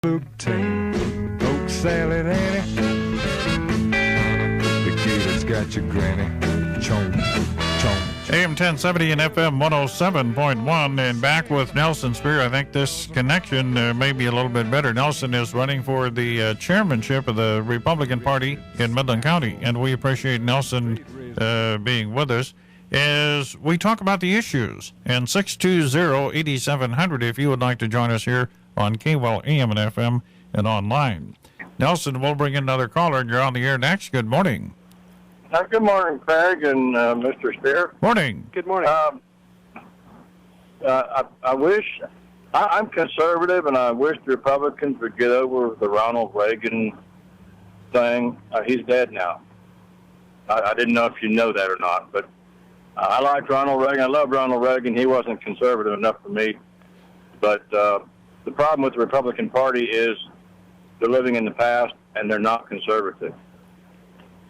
book team, poke salad Annie. The kid that's got your granny. Chomp, chomp. AM 1070 and FM 107.1, and back with Nelson Spear. I think this connection may be a little bit better. Nelson is running for the chairmanship of the Republican Party in Midland County, and we appreciate Nelson being with us as we talk about the issues. And 620-8700 if you would like to join us here on KWEL AM and FM and online. Nelson, we'll bring in another caller, and you're on the air next. Good morning. Good morning, Craig and Mr. Spear. Morning. Good morning. I wish, I'm conservative, and I wish the Republicans would get over the Ronald Reagan thing. He's dead now. I didn't know if you know that or not, but I liked Ronald Reagan. I love Ronald Reagan. He wasn't conservative enough for me. But the problem with the Republican Party is they're living in the past, and they're not conservative.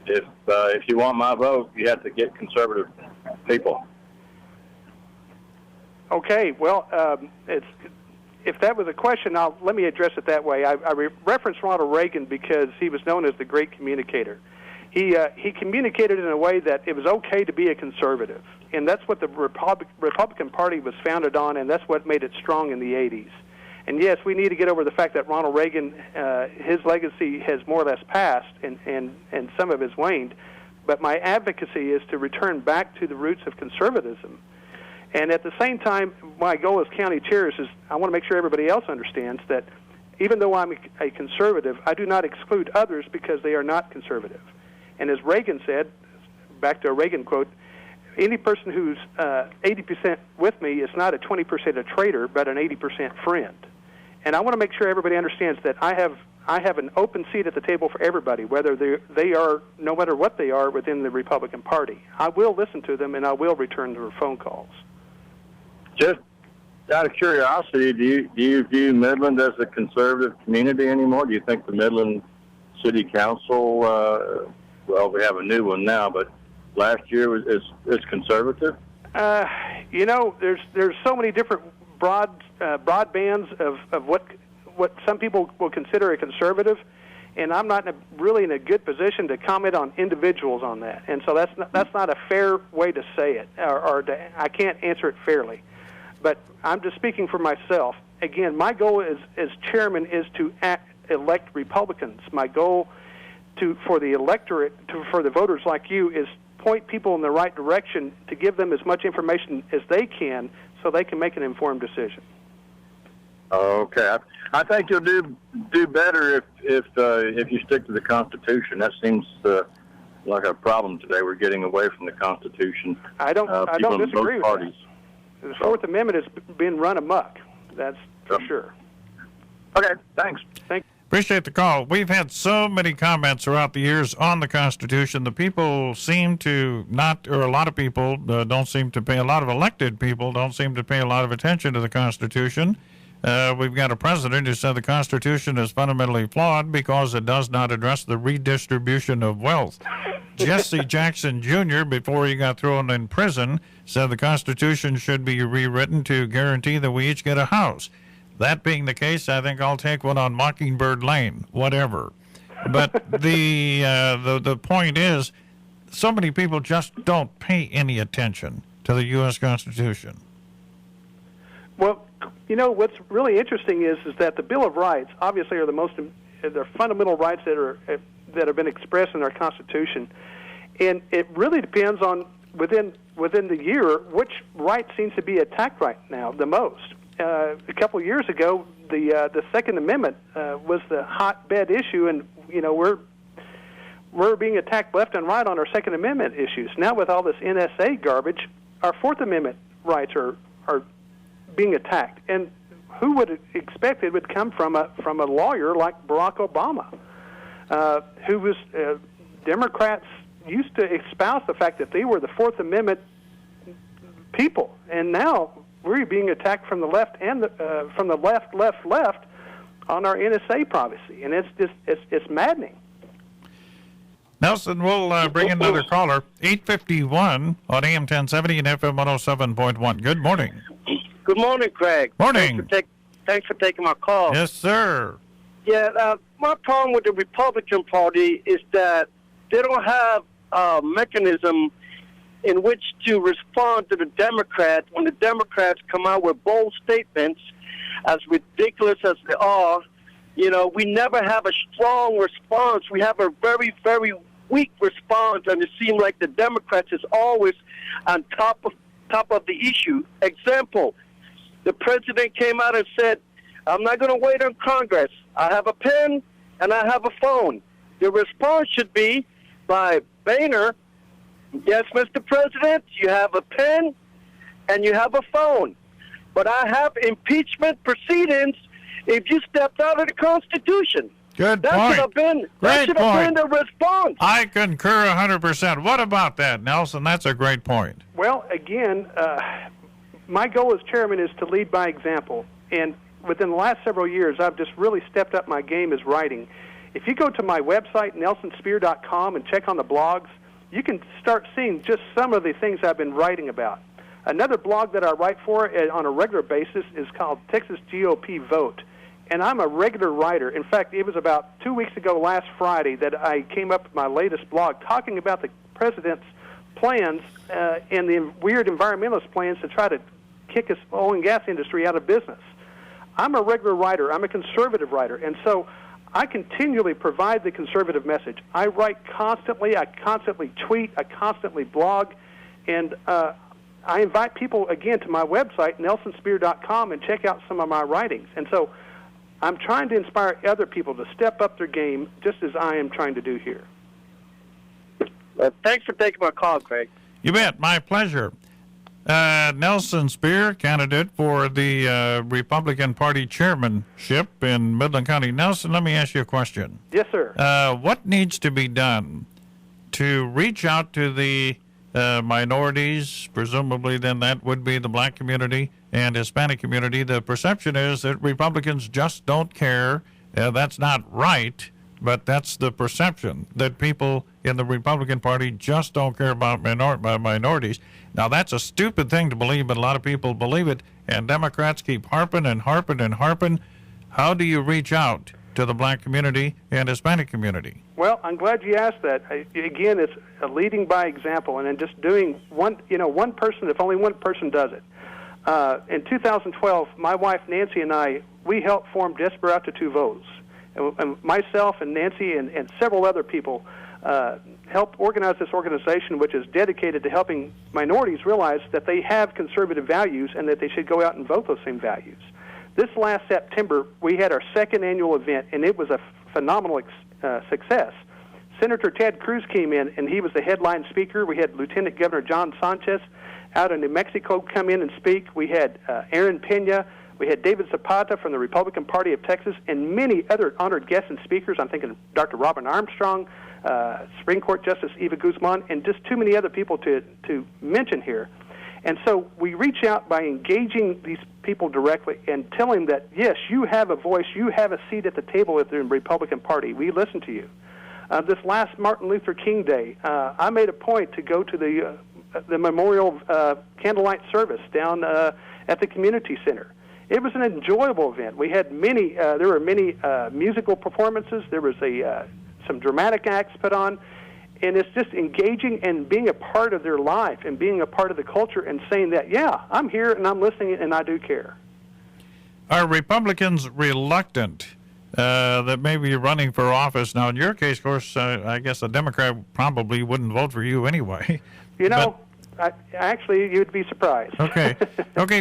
If you want my vote, you have to get conservative people. Okay, well, if that was a question, let me address it that way. I referenced Ronald Reagan because he was known as the great communicator. He communicated in a way that it was okay to be a conservative, and that's what the Republican Party was founded on, and that's what made it strong in the 80s. And yes, we need to get over the fact that Ronald Reagan, his legacy has more or less passed, and some of it has waned. But my advocacy is to return back to the roots of conservatism. And at the same time, my goal as county chair is I want to make sure everybody else understands that even though I'm a conservative, I do not exclude others because they are not conservative. And as Reagan said, back to a Reagan quote, any person who's 80% with me is not a 20% a traitor, but an 80% friend. And I want to make sure everybody understands that I have an open seat at the table for everybody, whether they are, no matter what they are, within the Republican Party. I will listen to them, and I will return their phone calls. Just out of curiosity, do you view Midland as a conservative community anymore? Do you think the Midland City Council, well, we have a new one now, but last year is conservative? There's so many different broad bands of what some people will consider a conservative, and I'm not really in a good position to comment on individuals on that. And so that's not a fair way to say it, I can't answer it fairly. But I'm just speaking for myself. Again, my goal as chairman is to elect Republicans. My goal for the electorate, for the voters like you, is point people in the right direction to give them as much information as they can so they can make an informed decision. Okay. I think you'll do better if you stick to the Constitution. That seems like a problem today. We're getting away from the Constitution. I don't disagree with that. The Fourth Amendment has been run amok. That's for sure. Okay, thanks. Thank you. Appreciate the call. We've had so many comments throughout the years on the Constitution. The people seem to not, or a lot of people don't seem to pay, a lot of elected people don't seem to pay a lot of attention to the Constitution. We've got a president who said the Constitution is fundamentally flawed because it does not address the redistribution of wealth. Jesse Jackson Jr., before he got thrown in prison, said the Constitution should be rewritten to guarantee that we each get a house. That being the case, I think I'll take one on Mockingbird Lane, whatever. But the point is, so many people just don't pay any attention to the U.S. Constitution. Well, what's really interesting is that the Bill of Rights obviously are they're fundamental rights that have been expressed in our Constitution, and it really depends on within the year which right seems to be attacked right now the most. A couple of years ago, the Second Amendment was the hotbed issue, and we're being attacked left and right on our Second Amendment issues. Now, with all this NSA garbage, our Fourth Amendment rights are being attacked. And who would expect it would come from a lawyer like Barack Obama, who was Democrats used to espouse the fact that they were the Fourth Amendment people, and now we're being attacked from the left and from the left on our NSA privacy, and it's maddening. Nelson, we'll bring in another caller. 851 on AM 1070 and FM 107.1. Good morning. Good morning, Craig. Morning. Thanks for taking my call. Yes, sir. Yeah, my problem with the Republican Party is that they don't have a mechanism in which to respond to the Democrats when the Democrats come out with bold statements, as ridiculous as they are. You know, we never have a strong response. We have a very, very weak response, and it seems like the Democrats is always on top of the issue. Example, the president came out and said, I'm not going to wait on Congress. I have a pen and I have a phone. The response should be by Boehner, yes, Mr. President, you have a pen and you have a phone. But I have impeachment proceedings if you stepped out of the Constitution. Good that point. Should have been, great that should have point. been the response. I concur 100%. What about that, Nelson? That's a great point. Well, again, my goal as chairman is to lead by example. And within the last several years, I've just really stepped up my game as writing. If you go to my website, nelsonspear.com, and check on the blogs, you can start seeing just some of the things I've been writing about. Another blog that I write for on a regular basis is called Texas GOP Vote. And I'm a regular writer. In fact, it was about 2 weeks ago last Friday that I came up with my latest blog talking about the president's plans and the weird environmentalist plans to try to kick his oil and gas industry out of business. I'm a regular writer. I'm a conservative writer. And so I continually provide the conservative message. I write constantly. I constantly tweet. I constantly blog. And I invite people, again, to my website, nelsonspear.com, and check out some of my writings. And so I'm trying to inspire other people to step up their game just as I am trying to do here. Thanks for taking my call, Craig. You bet. My pleasure. Nelson Spear, candidate for the Republican Party chairmanship in Midland County. Nelson, let me ask you a question. Yes, sir. What needs to be done to reach out to the minorities? Presumably then that would be the black community and Hispanic community. The perception is that Republicans just don't care. That's not right, but that's the perception, that people in the Republican Party just don't care about minorities. Now, that's a stupid thing to believe, but a lot of people believe it, and Democrats keep harping and harping and harping. How do you reach out to the black community and Hispanic community? Well, I'm glad you asked that. Again, it's a leading by example, and then just doing one person, if only one person does it. In 2012, my wife Nancy and I, we helped form Desperado Votes. And myself and Nancy and several other people helped organize this organization, which is dedicated to helping minorities realize that they have conservative values and that they should go out and vote those same values. This last September, we had our second annual event, and it was a phenomenal success. Senator Ted Cruz came in, and he was the headline speaker. We had Lieutenant Governor John Sanchez out in New Mexico come in and speak. We had Aaron Pena. We had David Zapata from the Republican Party of Texas, and many other honored guests and speakers. I'm thinking of Dr. Robin Armstrong, Supreme Court Justice Eva Guzman, and just too many other people to mention here. And so we reach out by engaging these people directly and telling them that, yes, you have a voice, you have a seat at the table at the Republican Party. We listen to you. This last Martin Luther King Day, I made a point to go to the memorial candlelight service down at the community center. It was an enjoyable event. We had there were many musical performances. There was some dramatic acts put on. And it's just engaging and being a part of their life and being a part of the culture and saying that, yeah, I'm here and I'm listening and I do care. Are Republicans reluctant that maybe you're running for office? Now, in your case, of course, I guess a Democrat probably wouldn't vote for you anyway. You know, actually, you'd be surprised. Okay,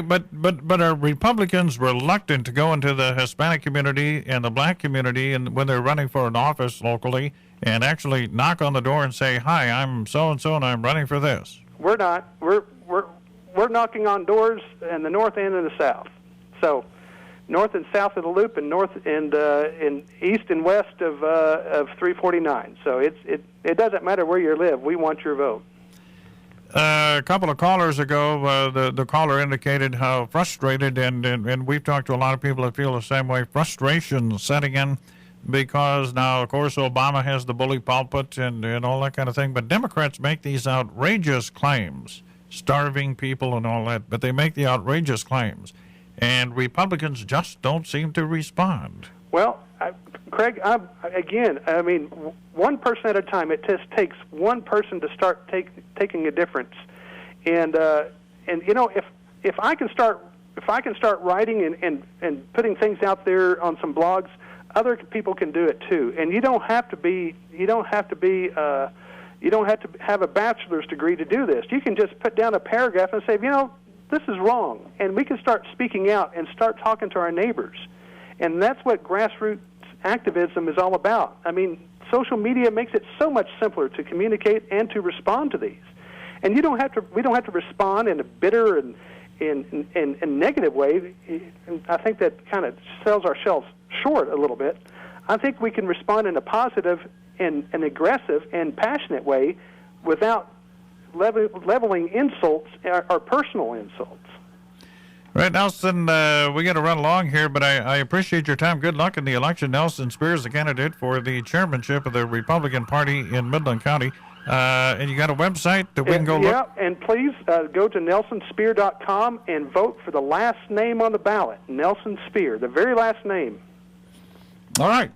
but are Republicans reluctant to go into the Hispanic community and the black community, and when they're running for an office locally, and actually knock on the door and say, "Hi, I'm so and so, and I'm running for this"? We're not. We're knocking on doors in the north and in the south. So, north and south of the Loop, and north and in east and west of 349. So it doesn't matter where you live. We want your vote. A couple of callers ago, the caller indicated how frustrated, and we've talked to a lot of people that feel the same way, frustration setting in because now, of course, Obama has the bully pulpit and all that kind of thing, but Democrats make these outrageous claims, starving people and all that, but they make the outrageous claims, and Republicans just don't seem to respond. Well, Craig, I mean, one person at a time. It just takes one person to start taking a difference. And you know, if I can start writing and putting things out there on some blogs, other people can do it too. And you don't have to have a bachelor's degree to do this. You can just put down a paragraph and say, you know, this is wrong, and we can start speaking out and start talking to our neighbors. And that's what grassroots activism is all about. I mean, social media makes it so much simpler to communicate and to respond to these. And we don't have to respond in a bitter and negative way. And I think that kind of sells ourselves short a little bit. I think we can respond in a positive and an aggressive and passionate way without leveling insults or personal insults. Right, Nelson, we got to run along here, but I appreciate your time. Good luck in the election. Nelson Spear is a candidate for the chairmanship of the Republican Party in Midland County. And you got a website that we can go look? Yeah, and please go to nelsonspear.com and vote for the last name on the ballot, Nelson Spear, the very last name. All right.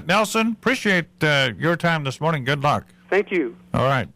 Nelson, appreciate your time this morning. Good luck. Thank you. All right.